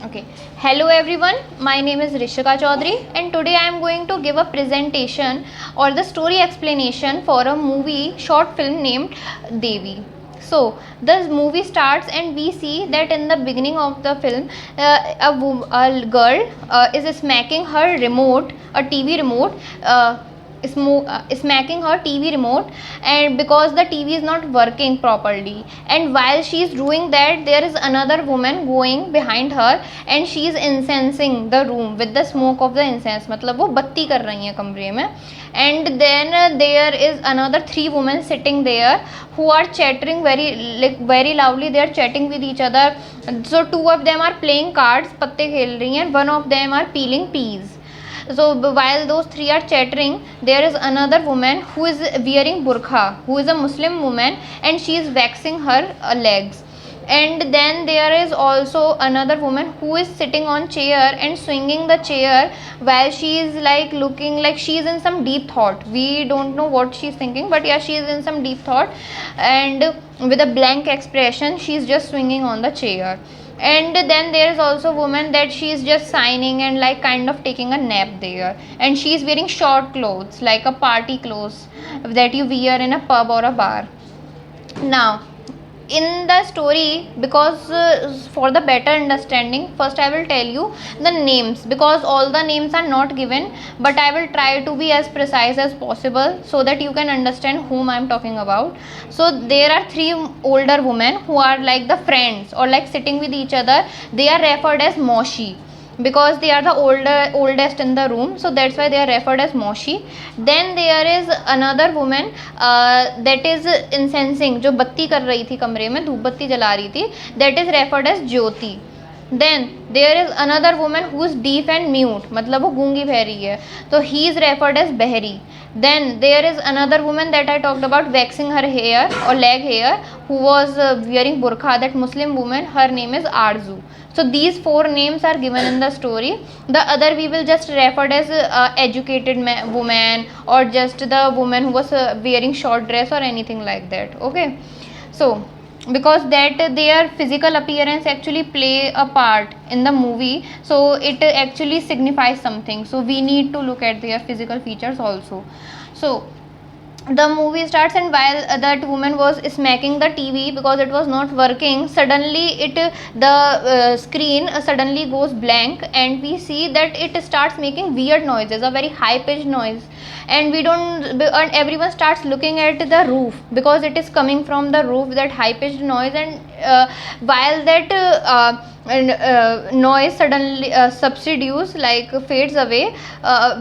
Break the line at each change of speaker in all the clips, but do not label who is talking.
Okay. Hello everyone. My name is Rishika Chaudhary and today I am going to give a presentation or the story explanation for a movie short film named Devi. So this movie starts and we see that in the beginning of the film a girl is smacking her remote, a TV remote, smacking her TV remote, and because the TV is not working properly, and while she is doing that there is another woman going behind her and she is incensing the room with the smoke of the incense, मतलब वो बत्ती कर रही हैं कमरे में. And then there is another three women sitting there who are chattering very loudly. They are chatting with each other. So two of them are playing cards, पत्ते खेल रही हैं, one of them are peeling peas. So while those three are chattering, there is another woman who is wearing burqa, who is a Muslim woman, and she is waxing her legs. And then there is also another woman who is sitting on chair and swinging the chair while she is like looking like she is in some deep thought. We don't know what she is thinking, but yeah, she is in some deep thought, and with a blank expression she is just swinging on the chair. And then there is also a woman that she is just signing and like kind of taking a nap there, and she is wearing short clothes like a party clothes that you wear in a pub or a bar. Now in the story, because for the better understanding, first I will tell you the names, because all the names are not given, but I will try to be as precise as possible so that you can understand whom I am talking about. So there are three older women who are like the friends or like sitting with each other. They are referred as Moshi because they are the oldest in the room, so that's why they are referred as Moshi. Then there is another woman that is incensing, जो बत्ती कर रही थी कमरे में, धूप बत्ती जला रही थी, that is referred as Jyoti. Then there is another woman who is deaf and mute, मतलब वो गूंगी बहरी है, तो he is referred as Behri. Then there is another woman that I talked about waxing her hair or leg hair, who was wearing burqa, that Muslim woman, her name is Arzu. So these four names are given in the story. The other we will just referred as educated woman, or just the woman who was wearing short dress or anything like that. Okay, so because that their physical appearance actually play a part in the movie, so it actually signifies something, so we need to look at their physical features also. So the movie starts, and while that woman was smacking the TV because it was not working, suddenly the screen suddenly goes blank, and we see that it starts making weird noises, a very high pitched noise, and and everyone starts looking at the roof because it is coming from the roof, that high pitched noise. And while that noise suddenly subsidues, like fades away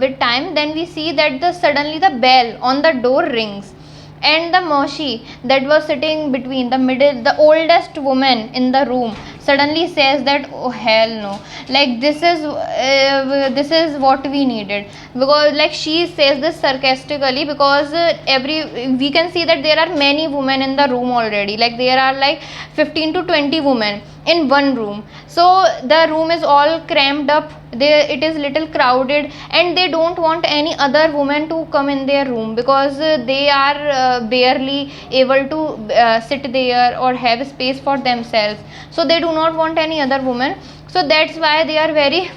with time, then we see that suddenly the bell on the door rings, and the Moshi that was sitting between the middle, the oldest woman in the room, suddenly says that, oh hell no, like this is what we needed, because like she says this sarcastically, because we can see that there are many women in the room already, like there are like 15 to 20 women in one room, so the room is all crammed up there, it is little crowded, and they don't want any other woman to come in their room because they are barely able to sit there or have space for themselves, so they do not want any other woman. So that's why they are very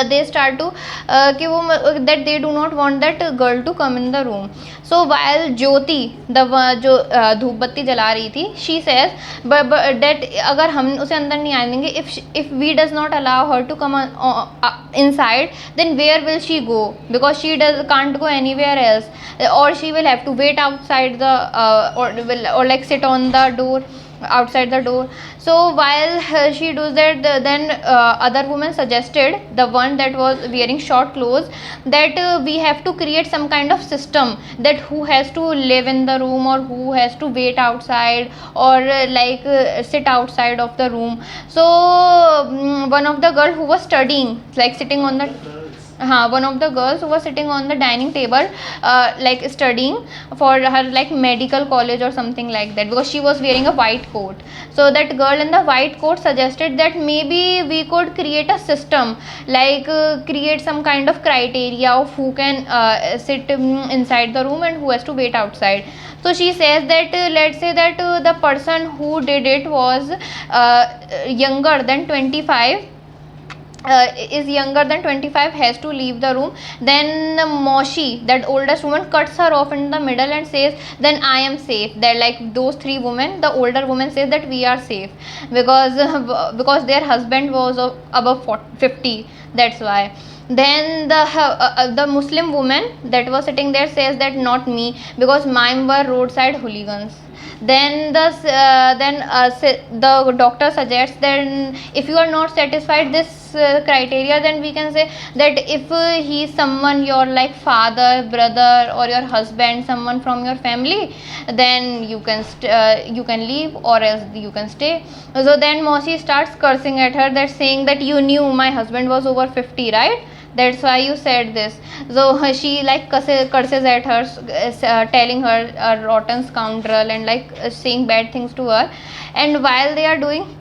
they start to that they do not want that girl to come in the room. So while Jyoti, the जो धूप बत्ती जला रही थी, she says but that अगर हम उसे अंदर नहीं आने देंगे, if we does not allow her to come inside, then where will she go, because she can't go anywhere else, or she will have to wait outside the or like sit on the door, outside the door. So while she does that, then other woman suggested, the one that was wearing short clothes, that we have to create some kind of system, that who has to live in the room or who has to wait outside, or sit outside of the room. So one of the girl who was studying, like sitting on the one of the girls who was sitting on the dining table, like studying for her like medical college or something like that, because she was wearing a white coat. So that girl in the white coat suggested that maybe we could create a system, like create some kind of criteria of who can sit inside the room and who has to wait outside. So she says that let's say that the person who did it was younger than 25, is younger than 25, has to leave the room. Then Moshi, that oldest woman, cuts her off in the middle and says, then I am safe. That like those three women, the older woman says that we are safe because because their husband was above 50, that's why. Then the Muslim woman that was sitting there says that not me, because mine were roadside hooligans. Then the doctor suggests, then if you are not satisfied this criteria, then we can say that if he is someone your like father, brother, or your husband, someone from your family, then you can leave, or else you can stay. So then Moshi starts cursing at her, that saying that you knew my husband was over 50, right? That's why you said this. So she like curses at her, telling her a rotten scoundrel, and like saying bad things to her. And while they are doing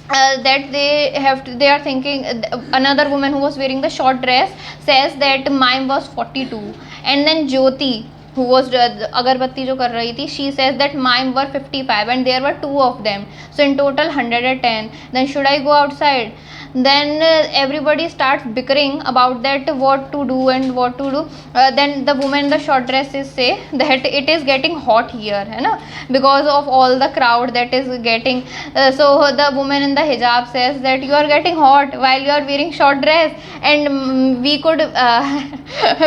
that, they are thinking, another woman who was wearing the short dress says that mine was 42. And then Jyoti, who was agarbatti jo kar rahi thi, she says that mine were 55 and there were two of them, so in total 110. Then should I go outside? Then everybody starts bickering about that, what to do and what to do. Then the woman in the short dresses say that it is getting hot here, hai na, because of all the crowd that is getting. So the woman in the hijab says that you are getting hot while you are wearing short dress, and we could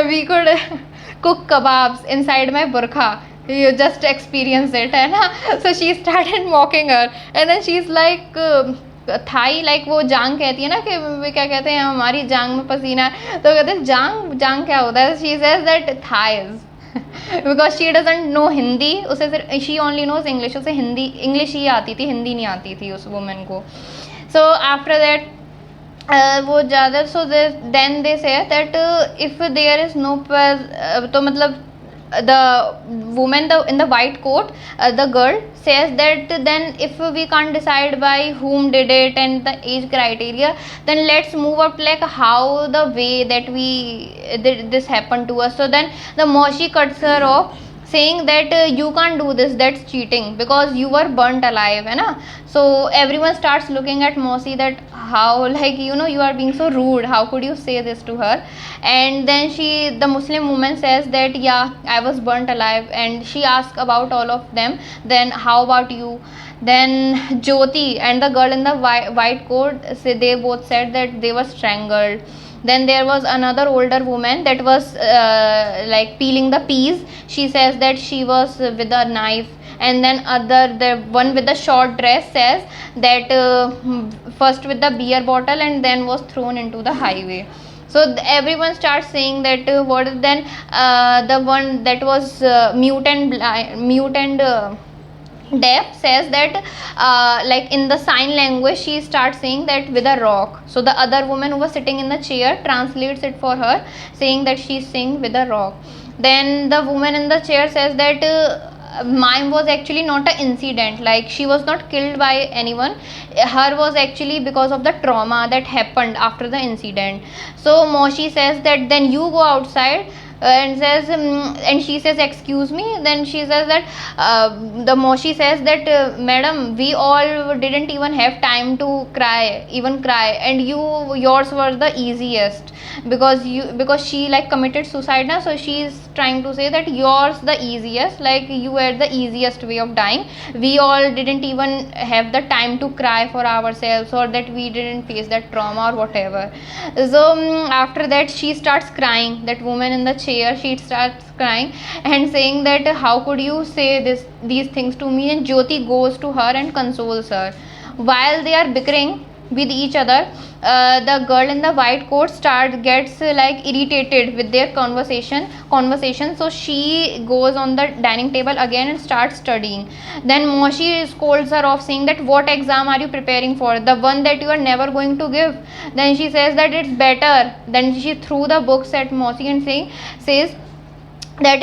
we could cook kebabs inside my burqa, you just experience it, है ना. So she started mocking her, and then she's like थाई, like वो जांग कहती है ना कि वे क्या कहते हैं, हमारी जांग में पसीना है, तो कहते हैं जांग, जांग क्या होता है. She says that thighs, because she doesn't know Hindi, उसे सिर्फ शी ओनली नोज इंग्लिश, उसे हिंदी इंग्लिश ही आती थी, हिंदी नहीं आती थी उस वुमेन को. सो आफ्टर दैट वो ज़्यादा, सो then they say that if there is no, तो मतलब the woman in the white coat, the girl says that then if we can't decide by whom did it and the age criteria, then let's move up like how the way that we this happened to us. So then the Moshi cuts her off, saying that you can't do this, that's cheating, because you were burnt alive, है ना. So everyone starts looking at Mosi, that how, like, you know, you are being so rude, how could you say this to her. And then the Muslim woman says that yeah, I was burnt alive, and she asks about all of them, then how about you. Then Jyoti and the girl in the white coat, they both said that they were strangled. Then there was another older woman that was like peeling the peas. She says that she was with a knife. And then the one with the short dress says that first with the beer bottle and then was thrown into the highway. So everyone starts saying that what. Then the one that was mute and deaf says that like in the sign language she starts saying that with a rock. So the other woman who was sitting in the chair translates it for her, saying that she's saying with a rock. Then the woman in the chair says that mine was actually not an incident, like she was not killed by anyone, her was actually because of the trauma that happened after the incident. So Moshi says that then you go outside, and says and she says excuse me. Then she says that the Moshi says that madam, we all didn't even have time to cry, and yours were the easiest, because she like committed suicide now, so she is trying to say that yours the easiest, like you had the easiest way of dying, we all didn't even have the time to cry for ourselves, or that we didn't face that trauma or whatever. So after that she starts crying, that woman in the chair, she starts crying and saying that how could you say these things to me. And Jyoti goes to her and consoles her. While they are bickering with each other, the girl in the white coat gets like irritated with their conversation, so she goes on the dining table again and starts studying. Then Moshi scolds her off, saying that what exam are you preparing for, the one that you are never going to give. Then she says that it's better. Then she threw the books at Moshi and says that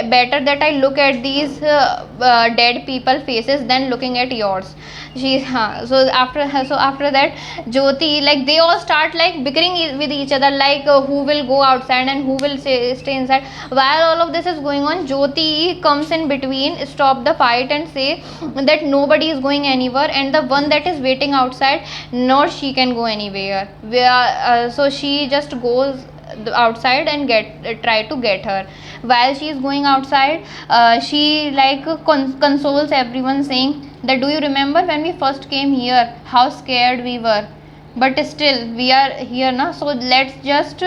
better that I look at these dead people faces than looking at yours. So after that, Jyoti, like they all start like bickering with each other, like who will go outside and who will stay inside. While all of this is going on, Jyoti comes in between, stop the fight and say that nobody is going anywhere, and the one that is waiting outside, nor she can go anywhere. So she just goes outside and try to get her. While she is going outside, she like consoles everyone, saying that do you remember when we first came here, how scared we were, but still we are here now, so let's just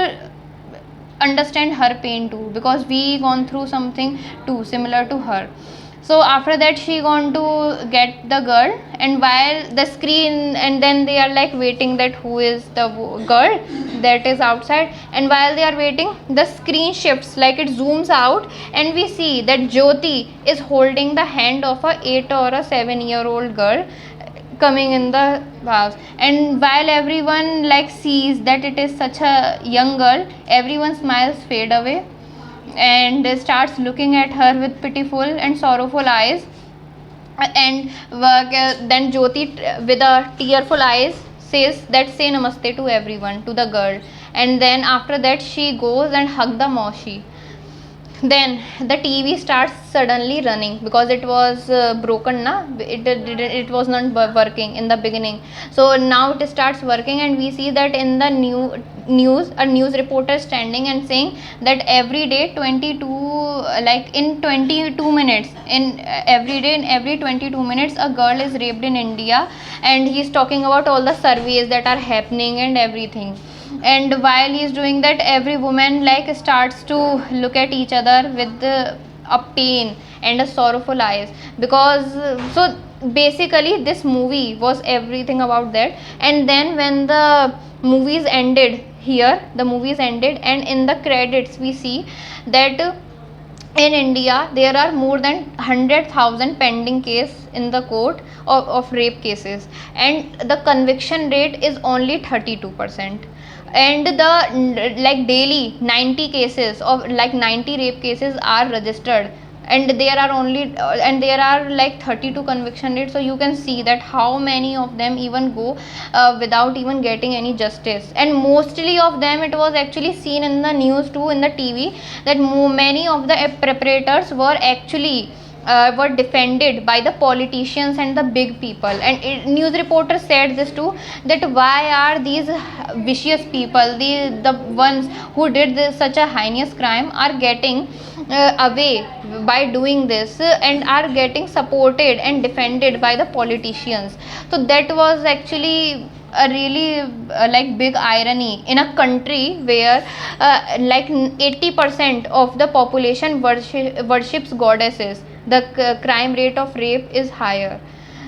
understand her pain too, because we gone through something too similar to her. So after that, she gone to get the girl, and while the screen, and then they are like waiting that who is the girl that is outside, and while they are waiting, the screen shifts, like it zooms out, and we see that Jyoti is holding the hand of a 8 or a 7-year-old girl coming in the house. And while everyone like sees that it is such a young girl, everyone's smiles fade away and starts looking at her with pitiful and sorrowful eyes. And then Jyoti, with a tearful eyes, says that say namaste to everyone, to the girl. And then after that, she goes and hug the Moshi. Then the TV starts suddenly running, because it was broken na, it was not working in the beginning. So now it starts working, and we see that in the news, a news reporter standing and saying that every day 22, like in 22 minutes, in every day, in every 22 minutes, a girl is raped in India. And he's talking about all the surveys that are happening and everything. And while he is doing that, every woman like starts to look at each other with a pain and a sorrowful eyes, because so basically this movie was everything about that. And then when the movies ended, and in the credits we see that in India there are more than 100,000 pending case in the court of rape cases, and the conviction rate is only 32%. And the like daily 90 cases of like 90 rape cases are registered, and there are only and there are like 32 conviction rates. So you can see that how many of them even go without even getting any justice. And mostly of them, it was actually seen in the news too, in the TV, that many of the perpetrators were actually were defended by the politicians and the big people. And news reporters said this too, that why are these vicious people, the ones who did this, such a heinous crime, are getting away by doing this, and are getting supported and defended by the politicians. So that was actually a really like big irony in a country where like 80% of the population worships goddesses. The crime rate of rape is higher.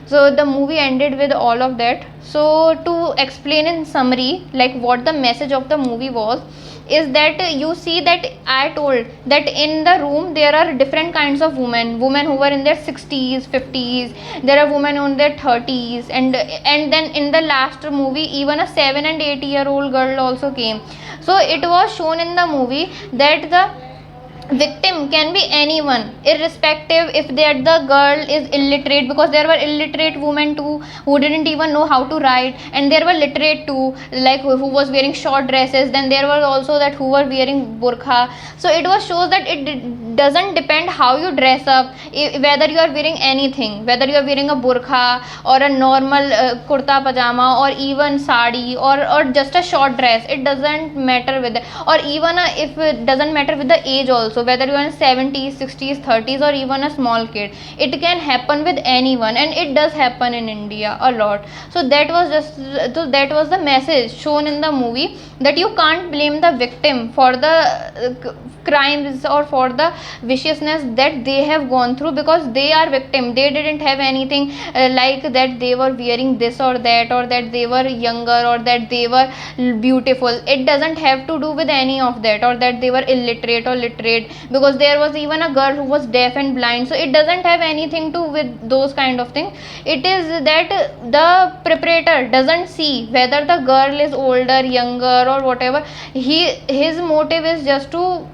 So the movie ended with all of that. So to explain in summary like what the message of the movie was, is that you see that I told that in the room there are different kinds of women who were in their 60s, 50s, there are women in their 30s, and then in the last movie even a 7 and 8-year-old girl also came. So it was shown in the movie that the victim can be anyone, irrespective if the girl is illiterate, because there were illiterate women too who didn't even know how to write, and there were literate too, like who was wearing short dresses. Then there were also that who were wearing burqa. So it was shows that it doesn't depend how you dress up, whether you are wearing anything, whether you are wearing a burqa or a normal kurta pajama or even sari or just a short dress. It doesn't matter with or even if it doesn't matter with the age also, whether you are in 70s, 60s, 30s, or even a small kid. It can happen with anyone, and it does happen in India a lot. So that was the message shown in the movie, that you can't blame the victim for the crimes or for the viciousness that they have gone through, because they are victim. They didn't have anything like that they were wearing this or that they were younger, or that they were beautiful. It doesn't have to do with any of that, or that they were illiterate or literate, because there was even a girl who was deaf and blind. So it doesn't have anything to with those kind of things. It is that the preparator doesn't see whether the girl is older, younger, or whatever. His motive is just to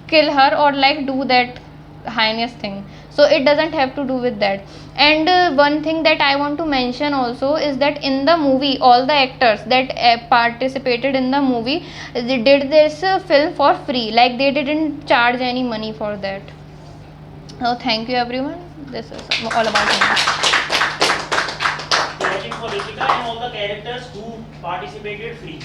kill her, or like do that heinous thing. So it doesn't have to do with that. And one thing that I want to mention also is that in the movie, all the actors that participated in the movie, they did this film for free, like they didn't charge any money for that. So thank you everyone, this is all about me.
Imagine for Ritika and all the characters who participated free.